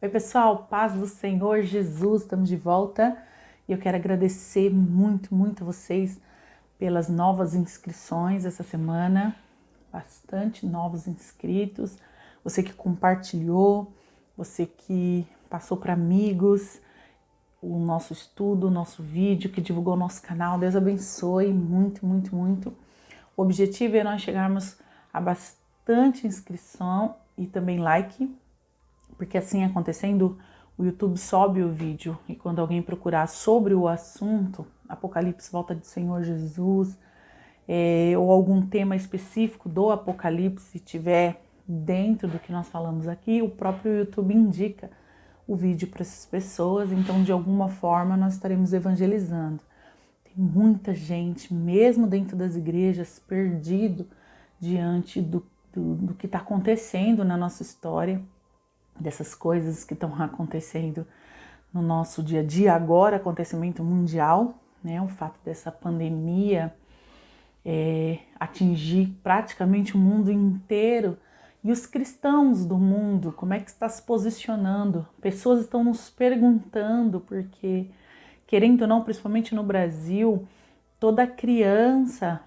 Oi pessoal, paz do Senhor Jesus, estamos de volta e eu quero agradecer muito a vocês pelas novas inscrições essa semana, bastante novos inscritos, você que compartilhou, você que passou para amigos o nosso estudo, o nosso vídeo, que divulgou o nosso canal, Deus abençoe muito. O objetivo é nós chegarmos a bastante inscrição e também like, porque assim acontecendo, o YouTube sobe o vídeo e quando alguém procurar sobre o assunto, Apocalipse, volta do Senhor Jesus, ou algum tema específico do Apocalipse, se tiver dentro do que nós falamos aqui, o próprio YouTube indica o vídeo para essas pessoas, então de alguma forma nós estaremos evangelizando. Tem muita gente, mesmo dentro das igrejas, perdido diante do que está acontecendo na nossa história, dessas coisas que estão acontecendo no nosso dia a dia, agora acontecimento mundial, né? O fato dessa pandemia atingir praticamente o mundo inteiro e os cristãos do mundo, como é que está se posicionando? Pessoas estão nos perguntando porque, querendo ou não, principalmente no Brasil, toda criança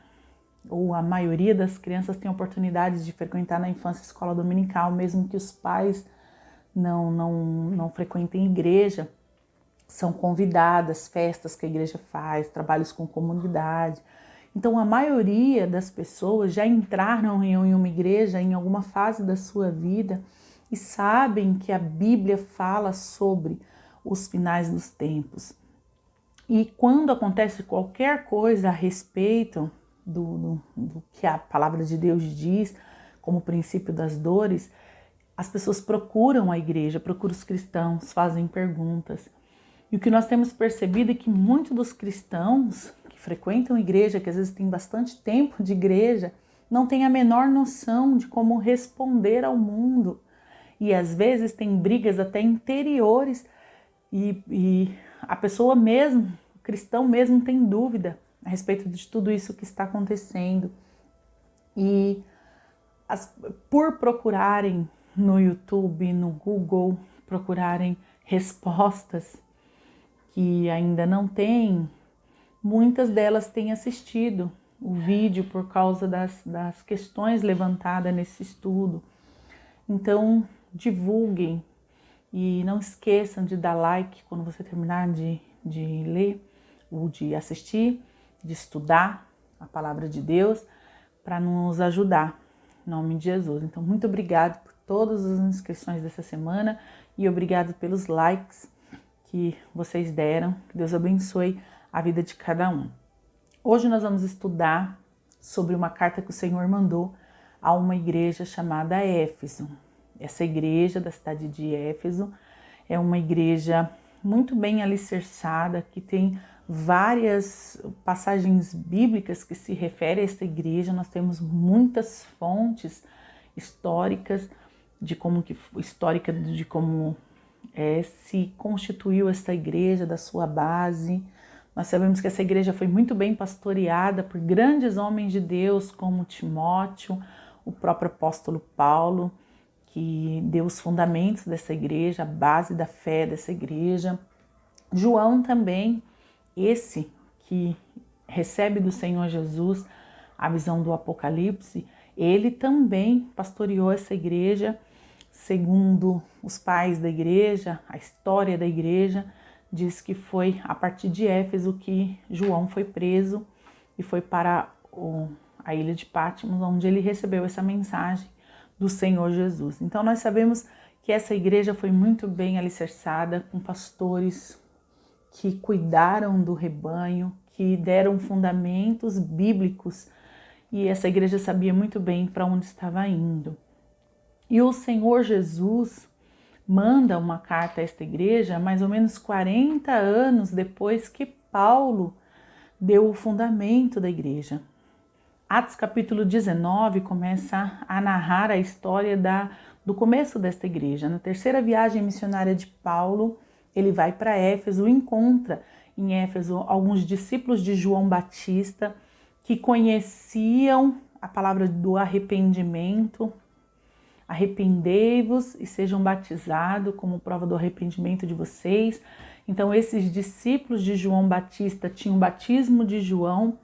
ou a maioria das crianças tem oportunidade de frequentar na infância a escola dominical, mesmo que os pais não frequentem igreja, são convidadas, festas que a igreja faz, trabalhos com comunidade. Então a maioria das pessoas já entraram em uma igreja em alguma fase da sua vida e sabem que a Bíblia fala sobre os finais dos tempos. E quando acontece qualquer coisa a respeito do que a palavra de Deus diz, como o princípio das dores, as pessoas procuram a igreja, procuram os cristãos, fazem perguntas. E o que nós temos percebido é que muitos dos cristãos que frequentam a igreja, que às vezes têm bastante tempo de igreja, não têm a menor noção de como responder ao mundo. E às vezes tem brigas até interiores e a pessoa mesmo, o cristão mesmo, tem dúvida a respeito de tudo isso que está acontecendo. E por procurarem no YouTube, no Google, procurarem respostas que ainda não tem, muitas delas têm assistido o vídeo por causa das questões levantadas nesse estudo. Então, divulguem e não esqueçam de dar like quando você terminar de ler ou de assistir, de estudar a palavra de Deus para nos ajudar, em nome de Jesus. Então, muito obrigado por todas as inscrições dessa semana e obrigado pelos likes que vocês deram. Que Deus abençoe a vida de cada um. Hoje nós vamos estudar sobre uma carta que o Senhor mandou a uma igreja chamada Éfeso. Essa igreja da cidade de Éfeso é uma igreja muito bem alicerçada, que tem várias passagens bíblicas que se referem a esta igreja. Nós temos muitas fontes históricas de como se constituiu esta igreja, da sua base. Nós sabemos que essa igreja foi muito bem pastoreada por grandes homens de Deus, como Timóteo, o próprio apóstolo Paulo, que deu os fundamentos dessa igreja, a base da fé dessa igreja. João também, esse que recebe do Senhor Jesus a visão do Apocalipse, ele também pastoreou essa igreja. Segundo os pais da igreja, a história da igreja diz que foi a partir de Éfeso que João foi preso e foi para a ilha de Patmos, onde ele recebeu essa mensagem do Senhor Jesus. Então nós sabemos que essa igreja foi muito bem alicerçada, com pastores que cuidaram do rebanho, que deram fundamentos bíblicos, e essa igreja sabia muito bem para onde estava indo. E o Senhor Jesus manda uma carta a esta igreja mais ou menos 40 anos depois que Paulo deu o fundamento da igreja. Atos capítulo 19 começa a narrar a história do começo desta igreja. Na terceira viagem missionária de Paulo, ele vai para Éfeso e encontra em Éfeso alguns discípulos de João Batista que conheciam a palavra do arrependimento, arrependei-vos e sejam batizados como prova do arrependimento de vocês. Então esses discípulos de João Batista tinham o batismo de João,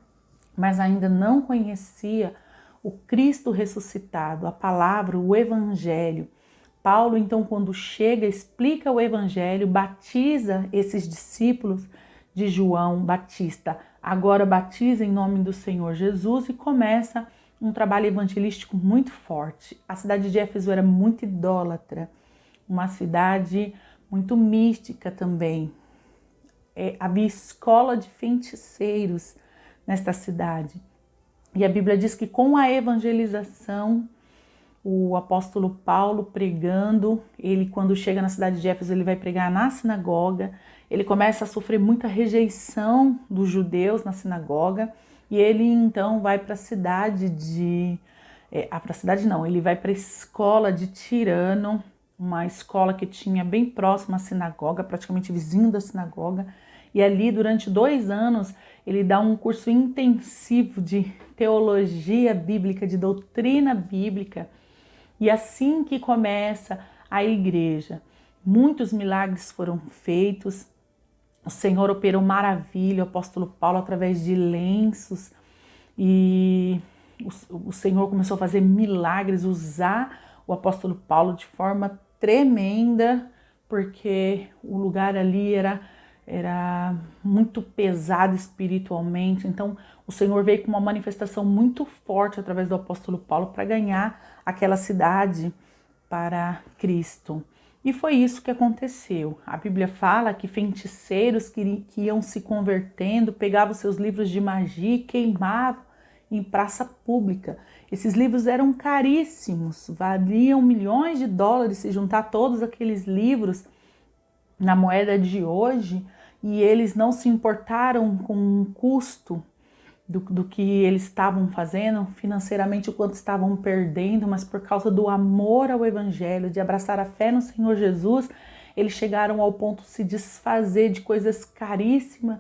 mas ainda não conhecia o Cristo ressuscitado, a palavra, o Evangelho. Paulo, então, quando chega, explica o Evangelho, batiza esses discípulos de João Batista. Agora batiza em nome do Senhor Jesus e começa um trabalho evangelístico muito forte. A cidade de Éfeso era muito idólatra, uma cidade muito mística também. Havia escola de feiticeiros nesta cidade. E a Bíblia diz que com a evangelização, o apóstolo Paulo pregando, ele quando chega na cidade de Éfeso, ele vai pregar na sinagoga, ele começa a sofrer muita rejeição dos judeus na sinagoga, e ele então vai para a cidade ele vai para a escola de Tirano, uma escola que tinha bem próxima à sinagoga, praticamente vizinho da sinagoga, e ali durante 2 anos ele dá um curso intensivo de teologia bíblica, de doutrina bíblica, e assim que começa a igreja. Muitos milagres foram feitos, o Senhor operou maravilha, o apóstolo Paulo através de lenços, e o Senhor começou a fazer milagres, usar o apóstolo Paulo de forma tremenda, porque o lugar ali era muito pesado espiritualmente. Então o Senhor veio com uma manifestação muito forte através do apóstolo Paulo para ganhar aquela cidade para Cristo. E foi isso que aconteceu. A Bíblia fala que feiticeiros que iam se convertendo, pegavam seus livros de magia e queimavam em praça pública. Esses livros eram caríssimos, valiam milhões de dólares se juntar todos aqueles livros na moeda de hoje, e eles não se importaram com o custo do que eles estavam fazendo, financeiramente o quanto estavam perdendo, mas por causa do amor ao Evangelho, de abraçar a fé no Senhor Jesus, eles chegaram ao ponto de se desfazer de coisas caríssimas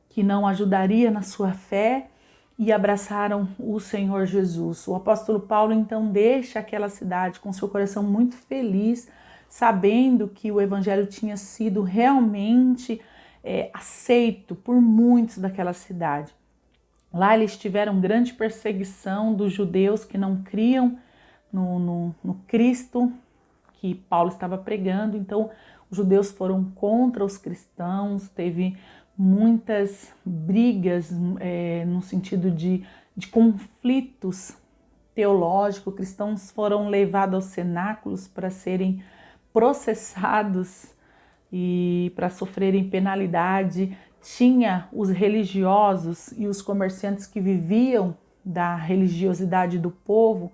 que não ajudaria na sua fé e abraçaram o Senhor Jesus. O apóstolo Paulo então deixa aquela cidade com seu coração muito feliz, sabendo que o Evangelho tinha sido realmente aceito por muitos daquela cidade. Lá eles tiveram grande perseguição dos judeus que não criam no Cristo que Paulo estava pregando. Então os judeus foram contra os cristãos, teve muitas brigas no sentido de conflitos teológicos. Cristãos foram levados aos cenáculos para serem processados e para sofrerem penalidade. Tinha os religiosos e os comerciantes que viviam da religiosidade do povo,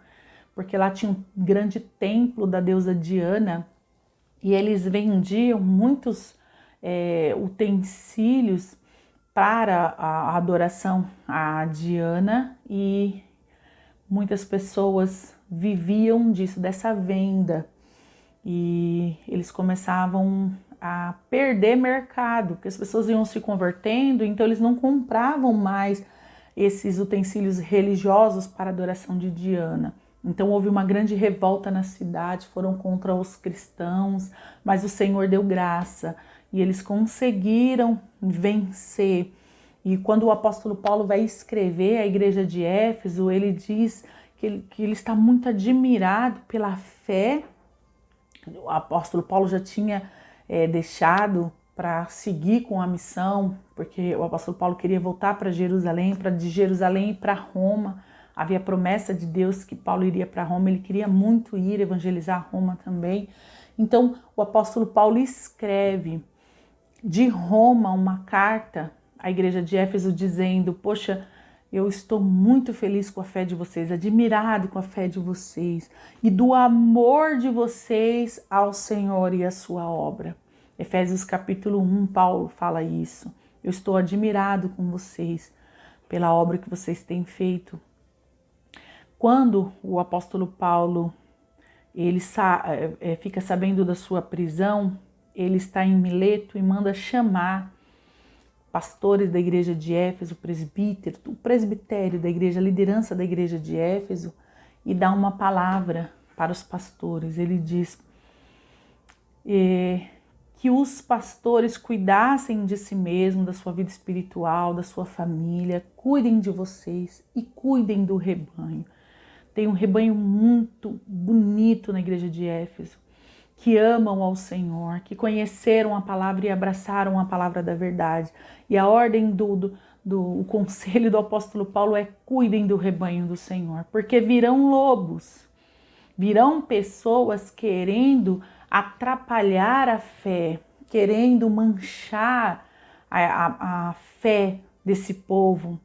porque lá tinha um grande templo da deusa Diana, e eles vendiam muitos utensílios para a adoração a Diana, e muitas pessoas viviam disso, dessa venda, e eles começavam a perder mercado, porque as pessoas iam se convertendo, então eles não compravam mais esses utensílios religiosos para a adoração de Diana. Então houve uma grande revolta na cidade, foram contra os cristãos, mas o Senhor deu graça e eles conseguiram vencer. E quando o apóstolo Paulo vai escrever a igreja de Éfeso, ele diz que ele está muito admirado pela fé. O apóstolo Paulo já tinha deixado para seguir com a missão, porque o apóstolo Paulo queria voltar para Jerusalém, de Jerusalém para Roma. Havia promessa de Deus que Paulo iria para Roma, ele queria muito ir evangelizar Roma também. Então o apóstolo Paulo escreve de Roma uma carta à igreja de Éfeso dizendo: poxa, eu estou muito feliz com a fé de vocês, admirado com a fé de vocês e do amor de vocês ao Senhor e à sua obra. Efésios capítulo 1, Paulo fala isso. Eu estou admirado com vocês pela obra que vocês têm feito. Quando o apóstolo Paulo ele fica sabendo da sua prisão, ele está em Mileto e manda chamar pastores da igreja de Éfeso, o presbitério da igreja, a liderança da igreja de Éfeso, e dá uma palavra para os pastores. Ele diz que os pastores cuidassem de si mesmos, da sua vida espiritual, da sua família, cuidem de vocês e cuidem do rebanho. Tem um rebanho muito bonito na igreja de Éfeso, que amam ao Senhor, que conheceram a palavra e abraçaram a palavra da verdade. E a ordem o conselho do apóstolo Paulo é: cuidem do rebanho do Senhor, porque virão lobos, virão pessoas querendo atrapalhar a fé, querendo manchar a fé desse povo,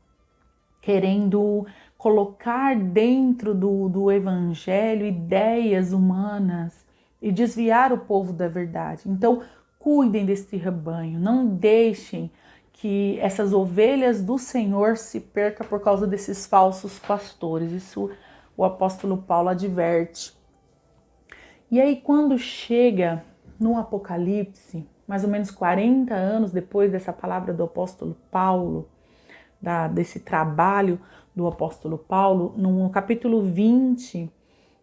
querendo colocar dentro do evangelho ideias humanas e desviar o povo da verdade. Então, cuidem desse rebanho, não deixem que essas ovelhas do Senhor se percam por causa desses falsos pastores. Isso o apóstolo Paulo adverte. E aí, quando chega no Apocalipse, mais ou menos 40 anos depois dessa palavra do apóstolo Paulo, desse trabalho do apóstolo Paulo, no capítulo 20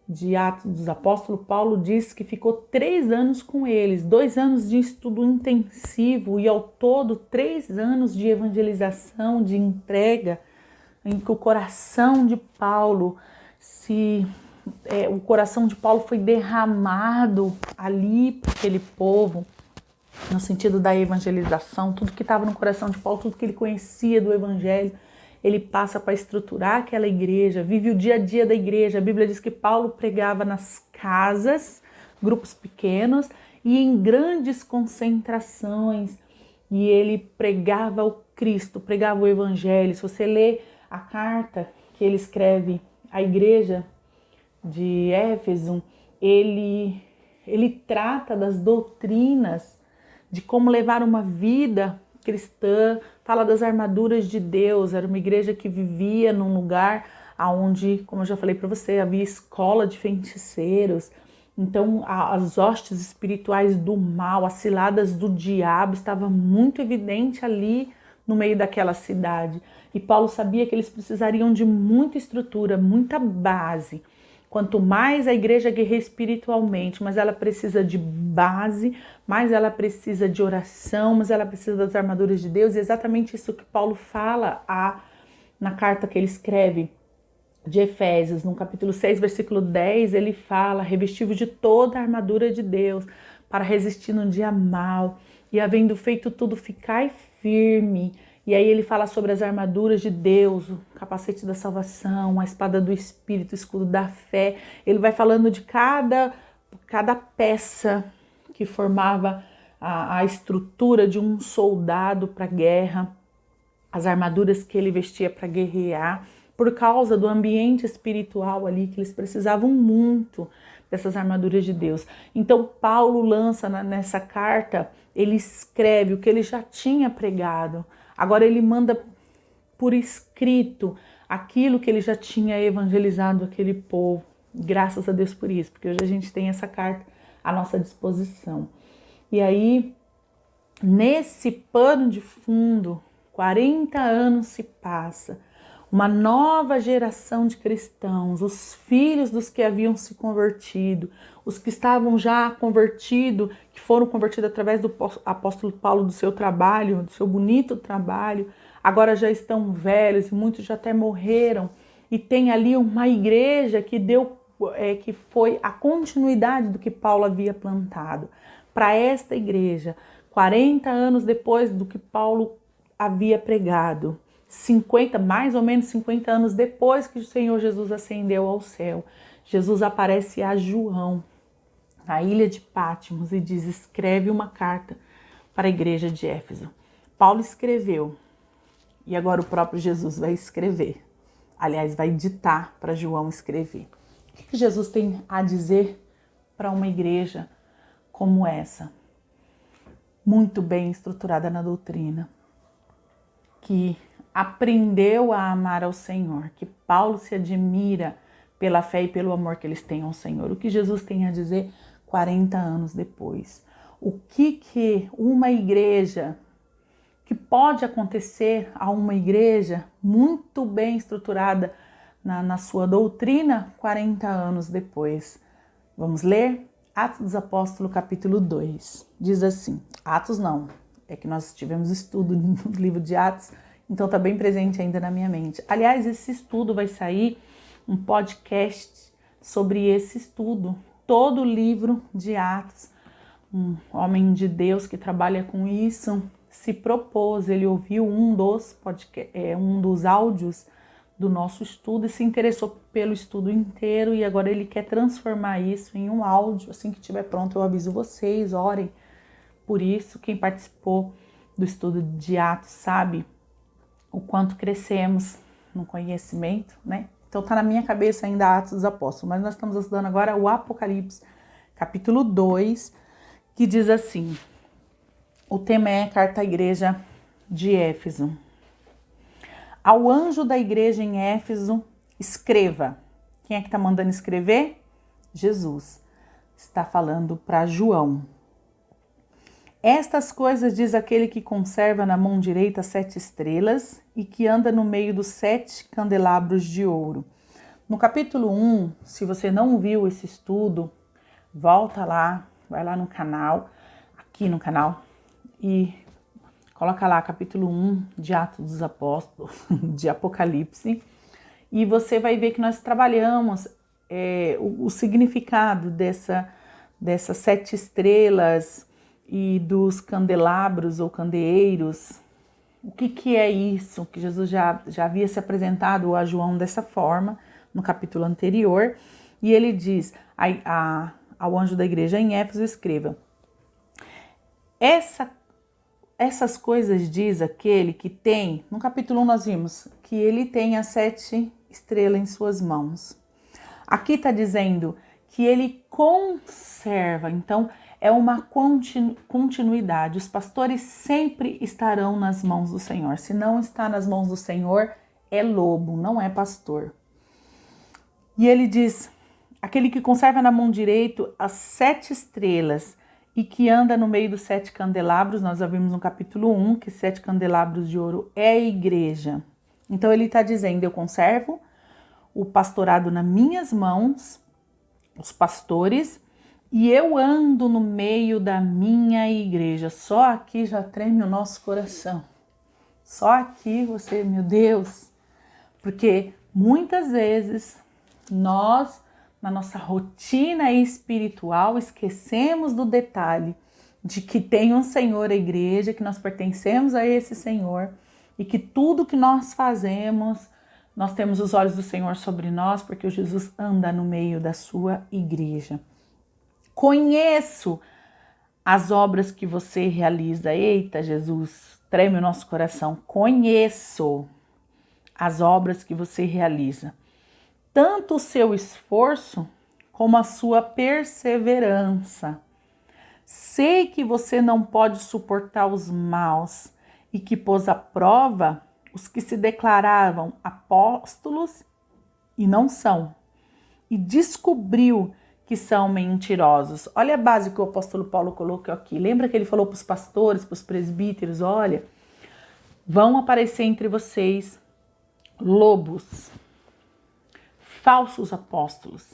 de Atos dos Apóstolos, Paulo diz que ficou 3 anos com eles, 2 anos de estudo intensivo e ao todo 3 anos de evangelização, de entrega, em que o coração de Paulo foi derramado ali para aquele povo, no sentido da evangelização. Tudo que estava no coração de Paulo, tudo que ele conhecia do evangelho, ele passa para estruturar aquela igreja, vive o dia a dia da igreja. A Bíblia diz que Paulo pregava nas casas, grupos pequenos e em grandes concentrações, e ele pregava o Cristo, pregava o evangelho. Se você lê a carta que ele escreve à igreja de Éfeso, ele trata das doutrinas, de como levar uma vida cristã, fala das armaduras de Deus. Era uma igreja que vivia num lugar onde, como eu já falei para você, havia escola de feiticeiros. Então, as hostes espirituais do mal, as ciladas do diabo, estava muito evidente ali no meio daquela cidade. E Paulo sabia que eles precisariam de muita estrutura, muita base. Quanto mais a igreja guerreia espiritualmente, mas ela precisa de base, mais ela precisa de oração, mas ela precisa das armaduras de Deus. E é exatamente isso que Paulo fala na carta que ele escreve de Efésios, no capítulo 6, versículo 10, ele fala: revestido de toda a armadura de Deus, para resistir no dia mau, e havendo feito tudo, ficai firme. E aí ele fala sobre as armaduras de Deus, o capacete da salvação, a espada do Espírito, o escudo da fé. Ele vai falando de cada peça que formava a estrutura de um soldado para a guerra, as armaduras que ele vestia para guerrear, por causa do ambiente espiritual ali, que eles precisavam muito dessas armaduras de Deus. Então Paulo lança nessa carta, ele escreve o que ele já tinha pregado. Agora ele manda por escrito aquilo que ele já tinha evangelizado aquele povo. Graças a Deus por isso, porque hoje a gente tem essa carta à nossa disposição. E aí, nesse pano de fundo, 40 anos se passa, uma nova geração de cristãos, os filhos dos que haviam se convertido, os que estavam já convertidos, que foram convertidos através do apóstolo Paulo, do seu trabalho, do seu bonito trabalho, agora já estão velhos e muitos já até morreram. E tem ali uma igreja que foi a continuidade do que Paulo havia plantado. Para esta igreja, 40 anos depois do que Paulo havia pregado, mais ou menos 50 anos depois que o Senhor Jesus ascendeu ao céu, Jesus aparece a João, na ilha de Patmos, e diz: escreve uma carta para a igreja de Éfeso. Paulo escreveu, e agora o próprio Jesus vai escrever. Aliás, vai ditar para João escrever. O que Jesus tem a dizer para uma igreja como essa? Muito bem estruturada na doutrina, que aprendeu a amar ao Senhor, que Paulo se admira pela fé e pelo amor que eles têm ao Senhor. O que Jesus tem a dizer 40 anos depois? O que uma igreja, que pode acontecer a uma igreja muito bem estruturada na sua doutrina 40 anos depois? Vamos ler? Atos dos Apóstolos, capítulo 2. Diz assim, Atos não, é que nós tivemos estudo no livro de Atos, então está bem presente ainda na minha mente. Aliás, esse estudo vai sair, um podcast sobre esse estudo, todo o livro de Atos. Um homem de Deus que trabalha com isso se propôs, ele ouviu um dos áudios do nosso estudo e se interessou pelo estudo inteiro e agora ele quer transformar isso em um áudio. Assim que estiver pronto eu aviso vocês, orem por isso. Quem participou do estudo de Atos sabe o quanto crescemos no conhecimento, né? Então tá na minha cabeça ainda Atos dos Apóstolos, mas nós estamos estudando agora o Apocalipse, capítulo 2, que diz assim, o tema é Carta à Igreja de Éfeso. Ao anjo da igreja em Éfeso, escreva. Quem é que está mandando escrever? Jesus. Está falando para João. Estas coisas diz aquele que conserva na mão direita 7 estrelas e que anda no meio dos 7 candelabros de ouro. No capítulo 1, se você não viu esse estudo, volta lá, vai lá no canal, aqui no canal, e coloca lá capítulo 1 de Atos dos Apóstolos, de Apocalipse, e você vai ver que nós trabalhamos o significado dessas 7 estrelas e dos candelabros ou candeeiros. O que é isso? Que Jesus já havia se apresentado a João dessa forma no capítulo anterior, e ele diz ao anjo da igreja em Éfeso, escreva. Essas coisas diz aquele que tem, no capítulo 1 nós vimos, que ele tem as 7 estrelas em suas mãos. Aqui está dizendo que ele conserva, então é uma continuidade. Os pastores sempre estarão nas mãos do Senhor. Se não está nas mãos do Senhor, é lobo, não é pastor. E ele diz, aquele que conserva na mão direita as 7 estrelas, e que anda no meio dos 7 candelabros, nós já vimos no capítulo 1, que 7 candelabros de ouro é a igreja. Então ele está dizendo, eu conservo o pastorado nas minhas mãos, os pastores, e eu ando no meio da minha igreja. Só aqui já treme o nosso coração. Só aqui você, meu Deus, porque muitas vezes nós, na nossa rotina espiritual, esquecemos do detalhe de que tem um Senhor, a igreja, que nós pertencemos a esse Senhor e que tudo que nós fazemos, nós temos os olhos do Senhor sobre nós, porque o Jesus anda no meio da sua igreja. Conheço as obras que você realiza. Eita, Jesus, treme o nosso coração. Conheço as obras que você realiza. Tanto o seu esforço como a sua perseverança. Sei que você não pode suportar os maus e que pôs à prova os que se declaravam apóstolos e não são, e descobriu que são mentirosos. Olha a base que o apóstolo Paulo colocou aqui. Lembra que ele falou para os pastores, para os presbíteros, olha, vão aparecer entre vocês lobos, falsos apóstolos,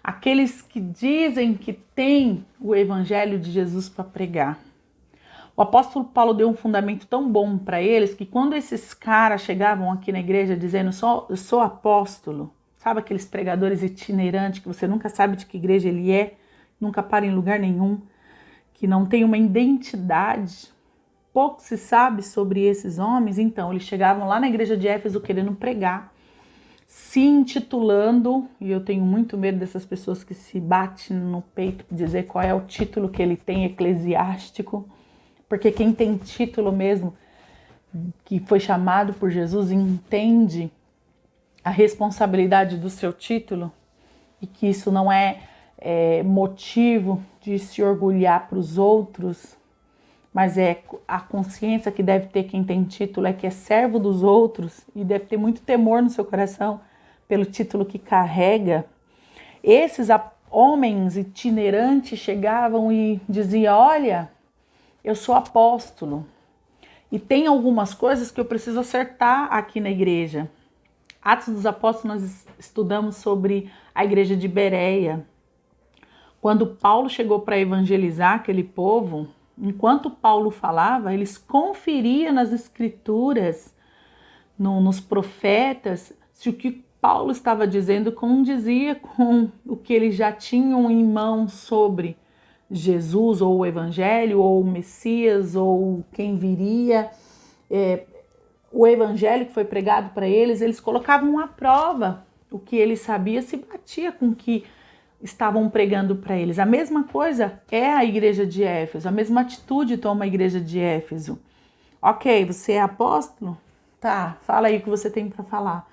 aqueles que dizem que têm o evangelho de Jesus para pregar. O apóstolo Paulo deu um fundamento tão bom para eles que quando esses caras chegavam aqui na igreja dizendo eu sou apóstolo, sabe aqueles pregadores itinerantes que você nunca sabe de que igreja ele é, nunca para em lugar nenhum, que não tem uma identidade, pouco se sabe sobre esses homens. Então eles chegavam lá na igreja de Éfeso querendo pregar, se intitulando, e eu tenho muito medo dessas pessoas que se batem no peito para dizer qual é o título que ele tem eclesiástico, porque quem tem título mesmo, que foi chamado por Jesus, entende a responsabilidade do seu título e que isso não é motivo de se orgulhar para os outros, mas é a consciência que deve ter quem tem título, é que é servo dos outros e deve ter muito temor no seu coração pelo título que carrega. Esses homens itinerantes chegavam e diziam, olha, eu sou apóstolo e tem algumas coisas que eu preciso acertar aqui na igreja. Atos dos Apóstolos nós estudamos sobre a igreja de Bereia, Quando Paulo chegou para evangelizar aquele povo, enquanto Paulo falava, eles conferiam nas escrituras, nos profetas, se o que Paulo estava dizendo condizia com o que eles já tinham em mãos sobre Jesus, ou o Evangelho, ou o Messias, ou quem viria. O Evangelho que foi pregado para eles, eles colocavam à prova o que eles sabiam, se batia com o que estavam pregando para eles. A mesma coisa é a igreja de Éfeso, a mesma atitude toma a igreja de Éfeso. Ok, você é apóstolo? Tá, fala aí o que você tem para falar.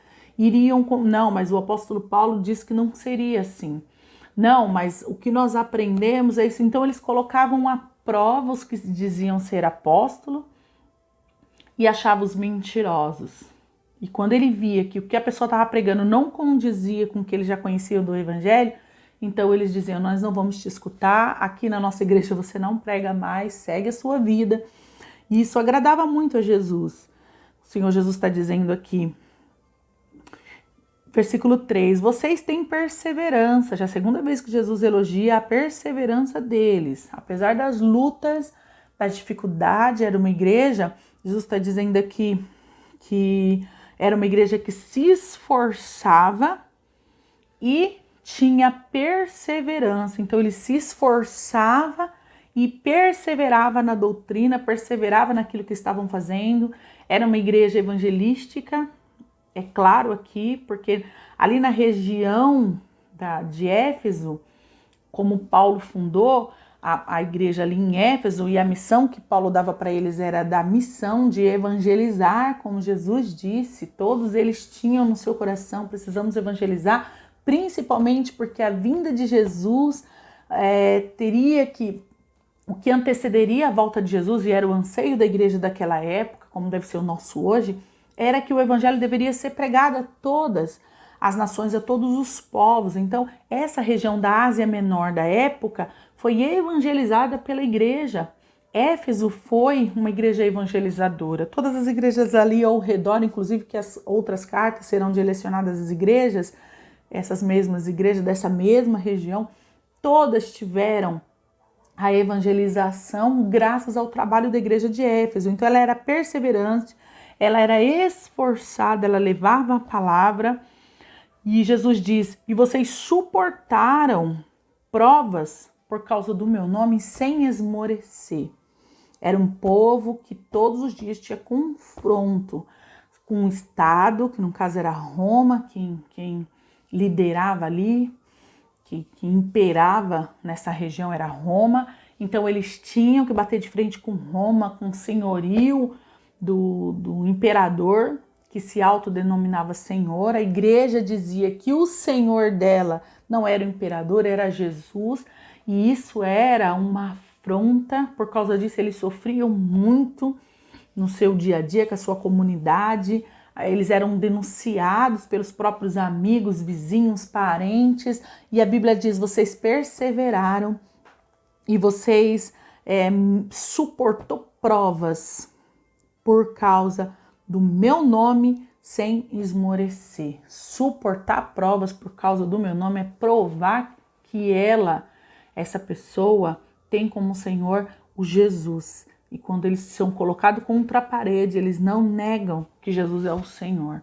Não, mas o apóstolo Paulo disse que não seria assim. Não, mas o que nós aprendemos é isso. Então eles colocavam à prova os que diziam ser apóstolo e achavam os mentirosos. E quando ele via que o que a pessoa estava pregando não condizia com o que eles já conheciam do evangelho, então eles diziam: nós não vamos te escutar, aqui na nossa igreja você não prega mais, segue a sua vida. E isso agradava muito a Jesus. O Senhor Jesus está dizendo aqui, versículo 3, vocês têm perseverança. Já é a segunda vez que Jesus elogia a perseverança deles. Apesar das lutas, da dificuldade, era uma igreja, Jesus está dizendo aqui que era uma igreja que se esforçava e tinha perseverança. Então ele se esforçava e perseverava na doutrina, perseverava naquilo que estavam fazendo. Era uma igreja evangelística, é claro aqui, porque ali na região de Éfeso, como Paulo fundou a igreja ali em Éfeso, e a missão que Paulo dava para eles era da missão de evangelizar, como Jesus disse, todos eles tinham no seu coração: precisamos evangelizar, principalmente porque a vinda de Jesus teria que... O que antecederia a volta de Jesus, e era o anseio da igreja daquela época, como deve ser o nosso hoje, era que o evangelho deveria ser pregado a todas as nações, a todos os povos. Então, essa região da Ásia Menor da época foi evangelizada pela igreja. Éfeso foi uma igreja evangelizadora. Todas as igrejas ali ao redor, inclusive que as outras cartas serão direcionadas às igrejas, essas mesmas igrejas dessa mesma região, todas tiveram a evangelização graças ao trabalho da igreja de Éfeso. Então ela era perseverante, ela era esforçada, ela levava a palavra. E Jesus diz: e vocês suportaram provas por causa do meu nome sem esmorecer. Era um povo que todos os dias tinha confronto com o Estado, que no caso era Roma, quem liderava ali, que imperava nessa região era Roma. Então eles tinham que bater de frente com Roma, com o senhorio do imperador, que se autodenominava Senhor. A igreja dizia que o Senhor dela não era o imperador, era Jesus, e isso era uma afronta. Por causa disso eles sofriam muito no seu dia a dia com a sua comunidade. Eles eram denunciados pelos próprios amigos, vizinhos, parentes, e a Bíblia diz: vocês perseveraram e vocês suportou provas por causa do meu nome sem esmorecer. Suportar provas por causa do meu nome é provar que essa pessoa, tem como Senhor o Jesus. E quando eles são colocados contra a parede, eles não negam que Jesus é o Senhor.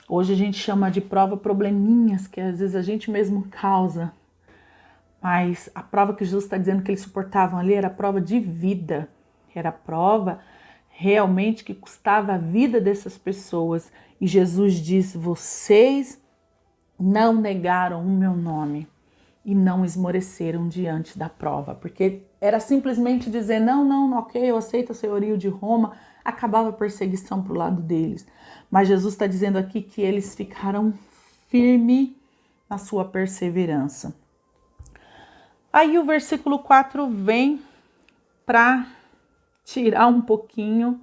Hoje a gente chama de prova probleminhas que às vezes a gente mesmo causa. Mas a prova que Jesus está dizendo que eles suportavam ali era prova de vida. Era prova realmente que custava a vida dessas pessoas. E Jesus diz: vocês não negaram o meu nome e não esmoreceram diante da prova. Porque era simplesmente dizer: não, ok, eu aceito o senhorio de Roma. Acabava a perseguição para o lado deles. Mas Jesus está dizendo aqui que eles ficaram firmes na sua perseverança. Aí o versículo 4 vem para tirar um pouquinho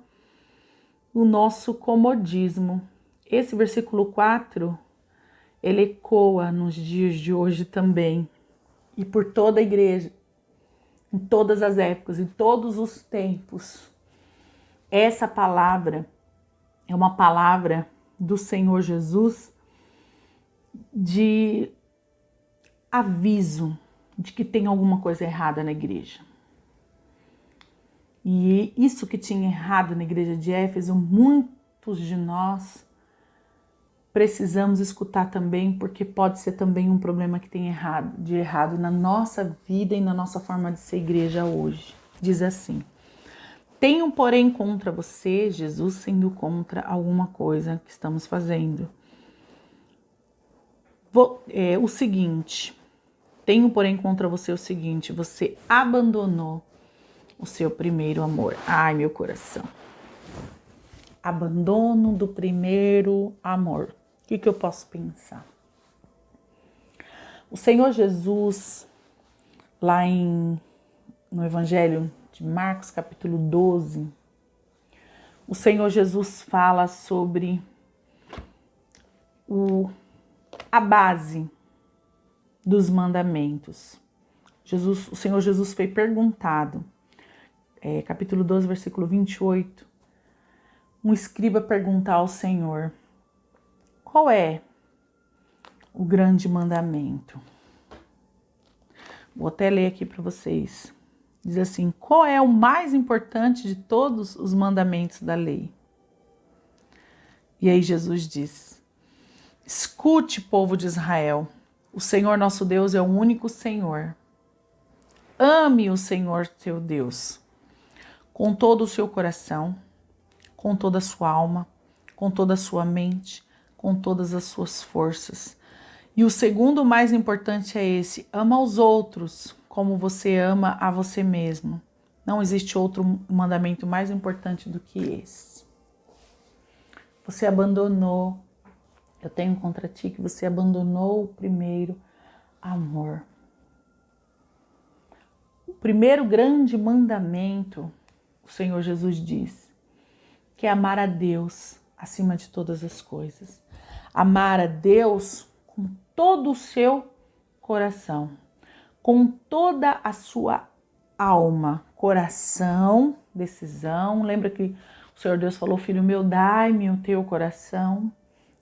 o nosso comodismo. Esse versículo 4, ele ecoa nos dias de hoje também. E por toda a igreja, em todas as épocas, em todos os tempos. Essa palavra é uma palavra do Senhor Jesus de aviso, de que tem alguma coisa errada na igreja. E isso que tinha errado na igreja de Éfeso, muitos de nós precisamos escutar também, porque pode ser também um problema que tem de errado na nossa vida e na nossa forma de ser igreja hoje. Diz assim: tenho, porém, contra você, Jesus sendo contra alguma coisa que estamos fazendo. O seguinte, tenho, porém, contra você o seguinte: você abandonou o seu primeiro amor. Ai, meu coração. Abandono do primeiro amor. O que eu posso pensar? O Senhor Jesus, lá no Evangelho de Marcos, capítulo 12, o Senhor Jesus fala sobre a base dos mandamentos. O Senhor Jesus foi perguntado, capítulo 12, versículo 28, um escriba perguntar ao Senhor: qual é o grande mandamento? Vou até ler aqui para vocês. Diz assim: qual é o mais importante de todos os mandamentos da lei? E aí Jesus diz: escute, povo de Israel, o Senhor nosso Deus é o único Senhor. Ame o Senhor teu Deus com todo o seu coração, com toda a sua alma, com toda a sua mente, com todas as suas forças. E o segundo mais importante é esse: ama os outros como você ama a você mesmo. Não existe outro mandamento mais importante do que esse. Você abandonou, eu tenho contra ti que você abandonou o primeiro amor. O primeiro grande mandamento, o Senhor Jesus diz, que é amar a Deus acima de todas as coisas. Amar a Deus com todo o seu coração, com toda a sua alma, coração, decisão. Lembra que o Senhor Deus falou: filho meu, dai-me o teu coração.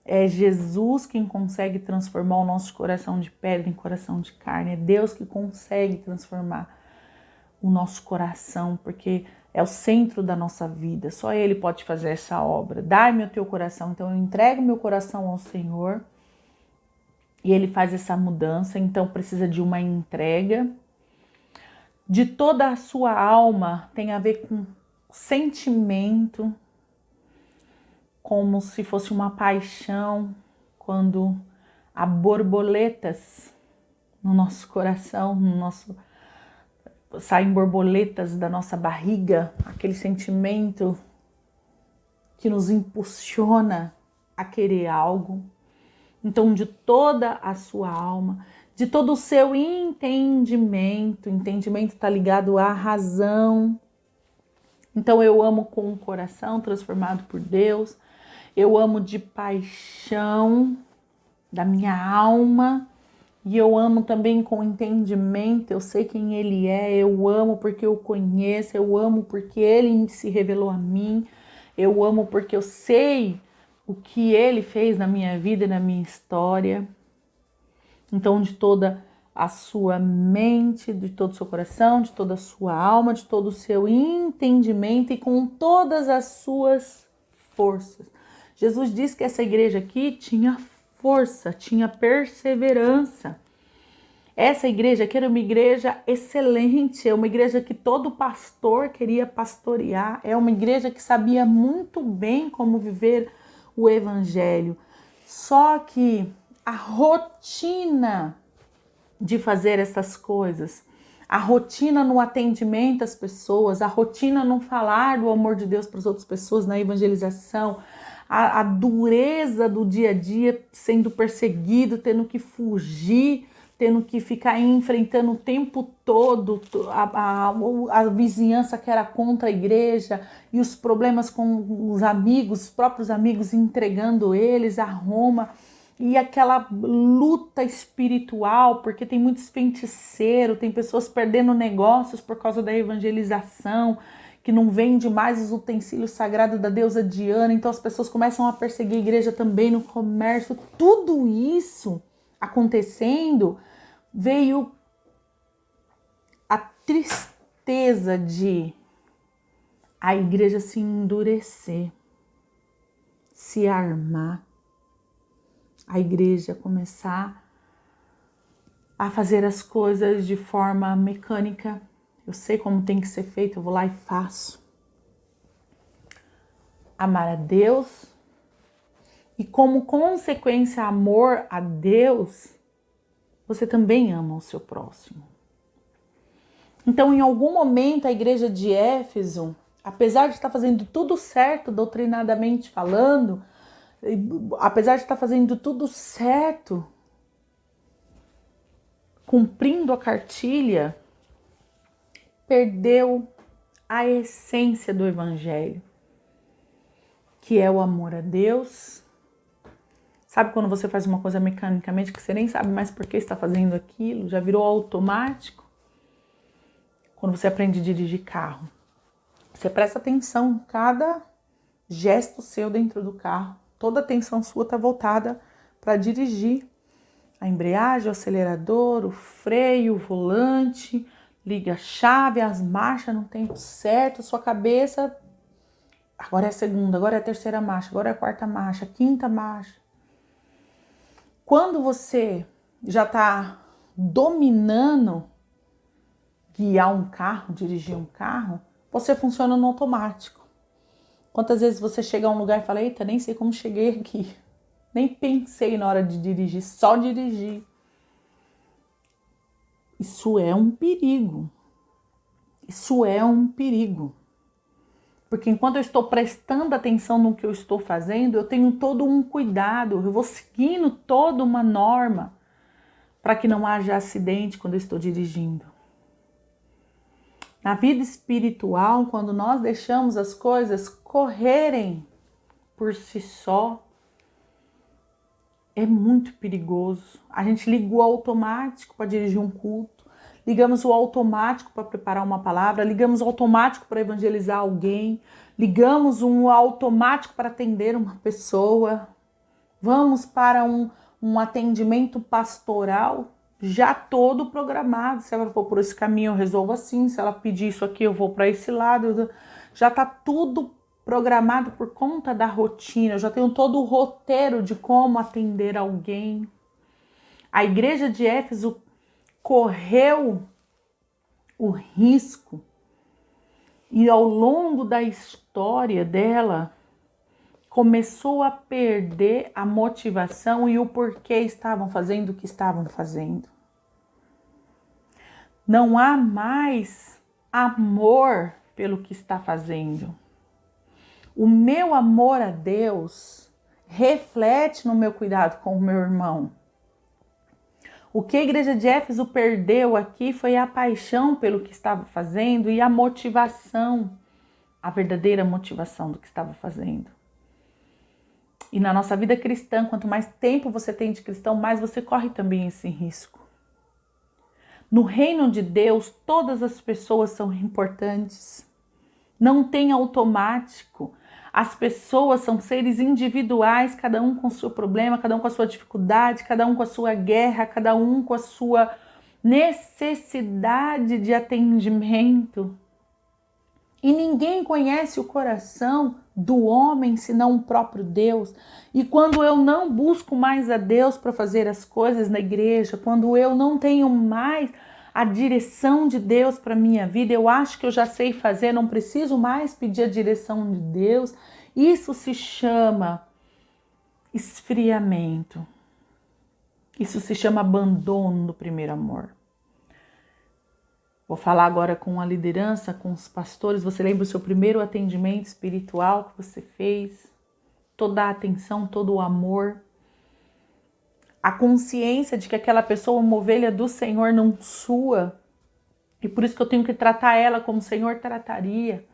É Jesus quem consegue transformar o nosso coração de pedra em coração de carne. É Deus que consegue transformar o nosso coração, porque é o centro da nossa vida. Só Ele pode fazer essa obra. Dai-me o teu coração. Então eu entrego meu coração ao Senhor e Ele faz essa mudança. Então precisa de uma entrega. De toda a sua alma, tem a ver com sentimento, como se fosse uma paixão, quando há borboletas no nosso coração, saem borboletas da nossa barriga, aquele sentimento que nos impulsiona a querer algo. Então, de toda a sua alma, de todo o seu entendimento está ligado à razão. Então, eu amo com o coração transformado por Deus, eu amo de paixão da minha alma, e eu amo também com entendimento. Eu sei quem Ele é, eu amo porque eu conheço, eu amo porque Ele se revelou a mim, eu amo porque eu sei o que Ele fez na minha vida e na minha história. Então, de toda a sua mente, de todo o seu coração, de toda a sua alma, de todo o seu entendimento e com todas as suas forças. Jesus disse que essa igreja aqui tinha força, tinha perseverança. Essa igreja aqui era uma igreja excelente, é uma igreja que todo pastor queria pastorear, é uma igreja que sabia muito bem como viver o evangelho. Só que a rotina de fazer essas coisas, a rotina no atendimento às pessoas, a rotina no falar do amor de Deus para as outras pessoas, na evangelização, a dureza do dia a dia, sendo perseguido, tendo que fugir, tendo que ficar enfrentando o tempo todo a vizinhança que era contra a igreja e os problemas com os amigos, os próprios amigos entregando eles a Roma. E aquela luta espiritual, porque tem muitos feiticeiros, tem pessoas perdendo negócios por causa da evangelização, que não vende mais os utensílios sagrados da deusa Diana, então as pessoas começam a perseguir a igreja também no comércio. Tudo isso acontecendo veio tristeza de a igreja se endurecer, se armar, a igreja começar a fazer as coisas de forma mecânica. Eu sei como tem que ser feito, eu vou lá e faço. Amar a Deus e, como consequência, amor a Deus, você também ama o seu próximo. Então, em algum momento, a igreja de Éfeso, apesar de estar fazendo tudo certo, doutrinadamente falando, apesar de estar fazendo tudo certo, cumprindo a cartilha, perdeu a essência do evangelho, que é o amor a Deus. Sabe quando você faz uma coisa mecanicamente que você nem sabe mais por que está fazendo aquilo? Já virou automático? Quando você aprende a dirigir carro, você presta atenção em cada gesto seu dentro do carro. Toda a atenção sua está voltada para dirigir. A embreagem, o acelerador, o freio, o volante, liga a chave, as marchas no tempo certo, sua cabeça, agora é a segunda, agora é a terceira marcha, agora é a quarta marcha, a quinta marcha. Quando você já está dominando guiar um carro, dirigir um carro, você funciona no automático. Quantas vezes você chega a um lugar e fala, eita, nem sei como cheguei aqui. Nem pensei na hora de dirigir, só dirigir. Isso é um perigo. Isso é um perigo. Porque enquanto eu estou prestando atenção no que eu estou fazendo, eu tenho todo um cuidado, eu vou seguindo toda uma norma para que não haja acidente quando eu estou dirigindo. Na vida espiritual, quando nós deixamos as coisas correrem por si só, é muito perigoso. A gente liga o automático para dirigir um culto, ligamos o automático para preparar uma palavra, ligamos o automático para evangelizar alguém, ligamos um automático para atender uma pessoa, vamos para um atendimento pastoral já todo programado. Se ela for por esse caminho, eu resolvo assim, se ela pedir isso aqui, eu vou para esse lado, já está tudo programado por conta da rotina, eu já tenho todo o roteiro de como atender alguém. A igreja de Éfeso correu o risco e ao longo da história dela começou a perder a motivação e o porquê estavam fazendo o que estavam fazendo. Não há mais amor pelo que está fazendo. O meu amor a Deus reflete no meu cuidado com o meu irmão. O que a igreja de Éfeso perdeu aqui foi a paixão pelo que estava fazendo e a motivação, a verdadeira motivação do que estava fazendo. E na nossa vida cristã, quanto mais tempo você tem de cristão, mais você corre também esse risco. No reino de Deus, todas as pessoas são importantes. Não tem automático. As pessoas são seres individuais, cada um com o seu problema, cada um com a sua dificuldade, cada um com a sua guerra, cada um com a sua necessidade de atendimento. E ninguém conhece o coração do homem senão o próprio Deus. E quando eu não busco mais a Deus para fazer as coisas na igreja, quando eu não tenho mais a direção de Deus para minha vida, eu acho que eu já sei fazer, não preciso mais pedir a direção de Deus. Isso se chama esfriamento. Isso se chama abandono do primeiro amor. Vou falar agora com a liderança, com os pastores. Você lembra o seu primeiro atendimento espiritual que você fez? Toda a atenção, todo o amor. A consciência de que aquela pessoa é uma ovelha do Senhor, não sua. E por isso que eu tenho que tratar ela como o Senhor trataria.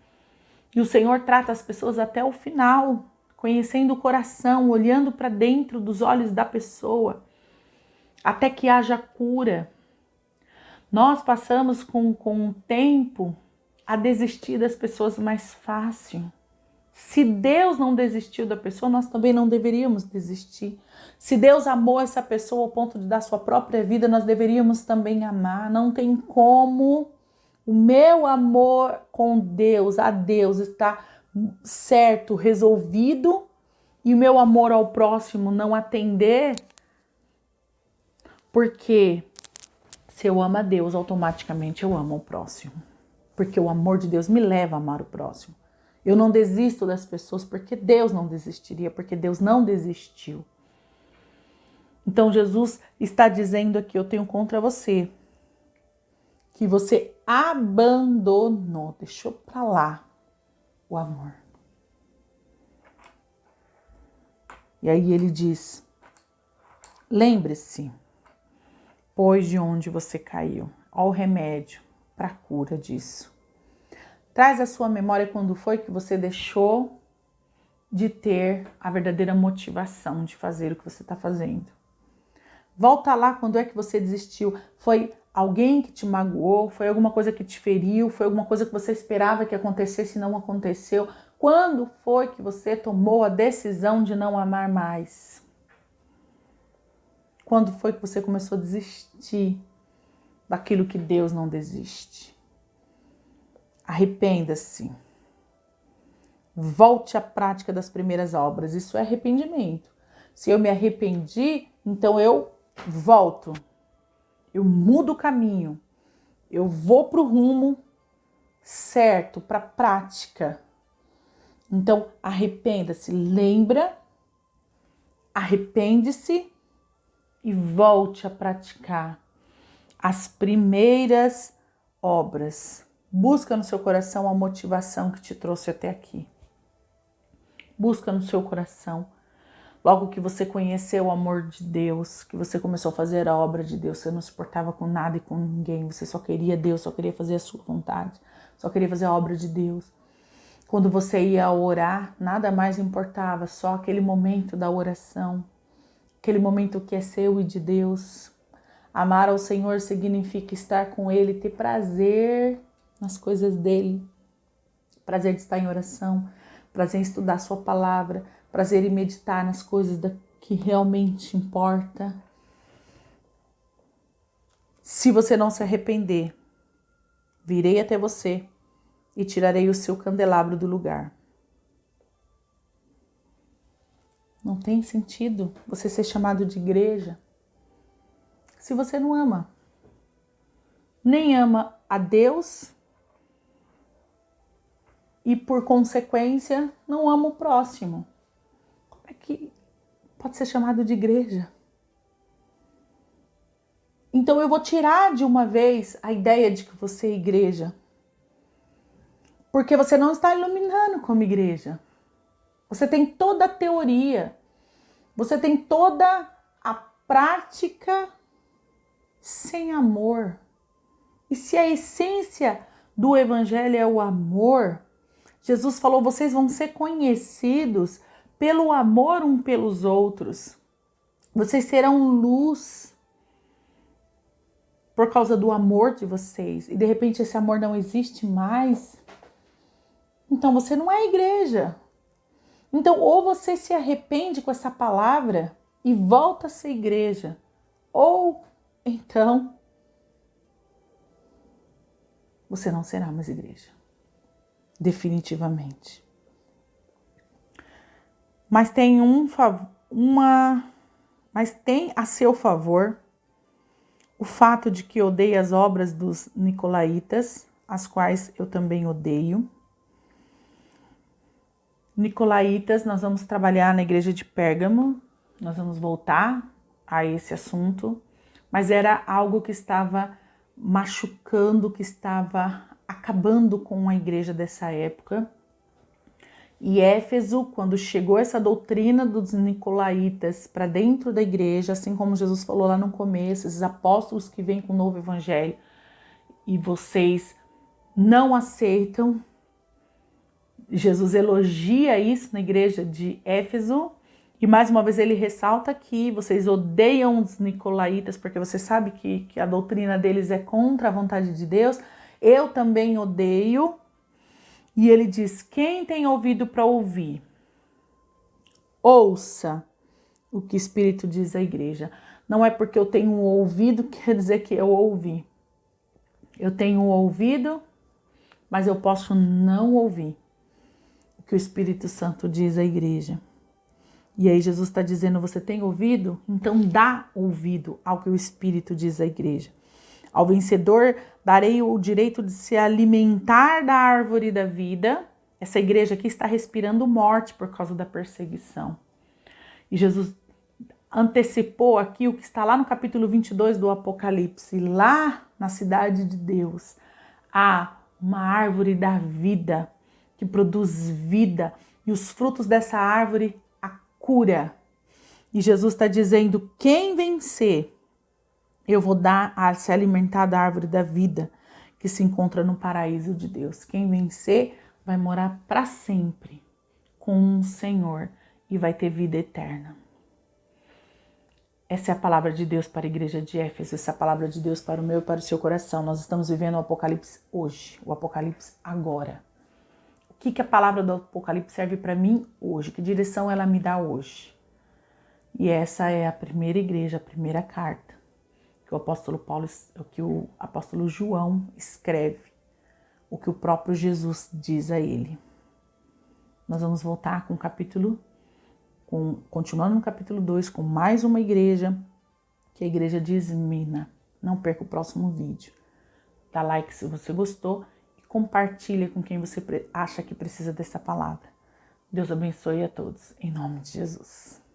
E o Senhor trata as pessoas até o final, conhecendo o coração, olhando para dentro dos olhos da pessoa, até que haja cura. Nós passamos com o tempo a desistir das pessoas mais fácil. Se Deus não desistiu da pessoa, nós também não deveríamos desistir. Se Deus amou essa pessoa ao ponto de dar sua própria vida, nós deveríamos também amar. Não tem como o meu amor com Deus, a Deus, está certo, resolvido, e o meu amor ao próximo não atender, porque se eu amo a Deus, automaticamente eu amo o próximo. Porque o amor de Deus me leva a amar o próximo. Eu não desisto das pessoas porque Deus não desistiria, porque Deus não desistiu. Então Jesus está dizendo aqui, eu tenho contra você, que você abandonou, deixou para lá o amor. E aí ele diz, lembre-se, pois de onde você caiu, ao remédio para a cura disso. Traz à sua memória quando foi que você deixou de ter a verdadeira motivação de fazer o que você está fazendo. Volta lá quando é que você desistiu. Foi alguém que te magoou? Foi alguma coisa que te feriu? Foi alguma coisa que você esperava que acontecesse e não aconteceu? Quando foi que você tomou a decisão de não amar mais? Quando foi que você começou a desistir daquilo que Deus não desiste? Arrependa-se. Volte à prática das primeiras obras. Isso é arrependimento. Se eu me arrependi, então eu volto. Eu mudo o caminho. Eu vou para o rumo certo, para a prática. Então, arrependa-se. Lembra, arrepende-se e volte a praticar as primeiras obras. Busca no seu coração a motivação que te trouxe até aqui. Busca no seu coração. Logo que você conheceu o amor de Deus, que você começou a fazer a obra de Deus, você não se importava com nada e com ninguém, você só queria Deus, só queria fazer a sua vontade, só queria fazer a obra de Deus. Quando você ia orar, nada mais importava, só aquele momento da oração, aquele momento que é seu e de Deus. Amar ao Senhor significa estar com Ele, ter prazer nas coisas dEle, prazer de estar em oração, prazer em estudar sua palavra, prazer em meditar nas coisas que realmente importa. Se você não se arrepender, virei até você e tirarei o seu candelabro do lugar. Não tem sentido você ser chamado de igreja se você não ama. Nem ama a Deus e, por consequência, não ama o próximo. Como é que pode ser chamado de igreja? Então eu vou tirar de uma vez a ideia de que você é igreja. Porque você não está iluminando como igreja. Você tem toda a teoria. Você tem toda a prática sem amor. E se a essência do evangelho é o amor, Jesus falou, vocês vão ser conhecidos pelo amor um pelos outros. Vocês serão luz por causa do amor de vocês. E de repente esse amor não existe mais. Então você não é igreja. Então ou você se arrepende com essa palavra e volta a ser igreja. Ou então você não será mais igreja. Definitivamente. Mas tem mas tem a seu favor o fato de que odeio as obras dos nicolaítas, as quais eu também odeio. Nicolaítas, nós vamos trabalhar na igreja de Pérgamo, nós vamos voltar a esse assunto, mas era algo que estava machucando, que estava acabando com a igreja dessa época. E Éfeso, quando chegou essa doutrina dos nicolaítas para dentro da igreja, assim como Jesus falou lá no começo, esses apóstolos que vêm com o novo evangelho e vocês não aceitam, Jesus elogia isso na igreja de Éfeso e mais uma vez ele ressalta que vocês odeiam os nicolaítas porque você sabe que a doutrina deles é contra a vontade de Deus. Eu também odeio. E ele diz, quem tem ouvido para ouvir, ouça o que o Espírito diz à igreja. Não é porque eu tenho um ouvido que quer dizer que eu ouvi. Eu tenho ouvido, mas eu posso não ouvir o que o Espírito Santo diz à igreja. E aí Jesus está dizendo, você tem ouvido? Então dá ouvido ao que o Espírito diz à igreja. Ao vencedor darei o direito de se alimentar da árvore da vida. Essa igreja aqui está respirando morte por causa da perseguição. E Jesus antecipou aqui o que está lá no capítulo 22 do Apocalipse. Lá na cidade de Deus há uma árvore da vida que produz vida. E os frutos dessa árvore a cura. E Jesus está dizendo, quem vencer, eu vou dar a se alimentar da árvore da vida que se encontra no paraíso de Deus. Quem vencer vai morar para sempre com o Senhor e vai ter vida eterna. Essa é a palavra de Deus para a igreja de Éfeso, essa é a palavra de Deus para o meu e para o seu coração. Nós estamos vivendo o Apocalipse hoje, o Apocalipse agora. O que a palavra do Apocalipse serve para mim hoje? Que direção ela me dá hoje? E essa é a primeira igreja, a primeira carta que o apóstolo Paulo, que o apóstolo João escreve, o que o próprio Jesus diz a ele. Nós vamos voltar com o capítulo, continuando no capítulo 2, com mais uma igreja, que é a igreja de Esmina. Não perca o próximo vídeo. Dá like se você gostou e compartilha com quem você acha que precisa dessa palavra. Deus abençoe a todos, em nome de Jesus.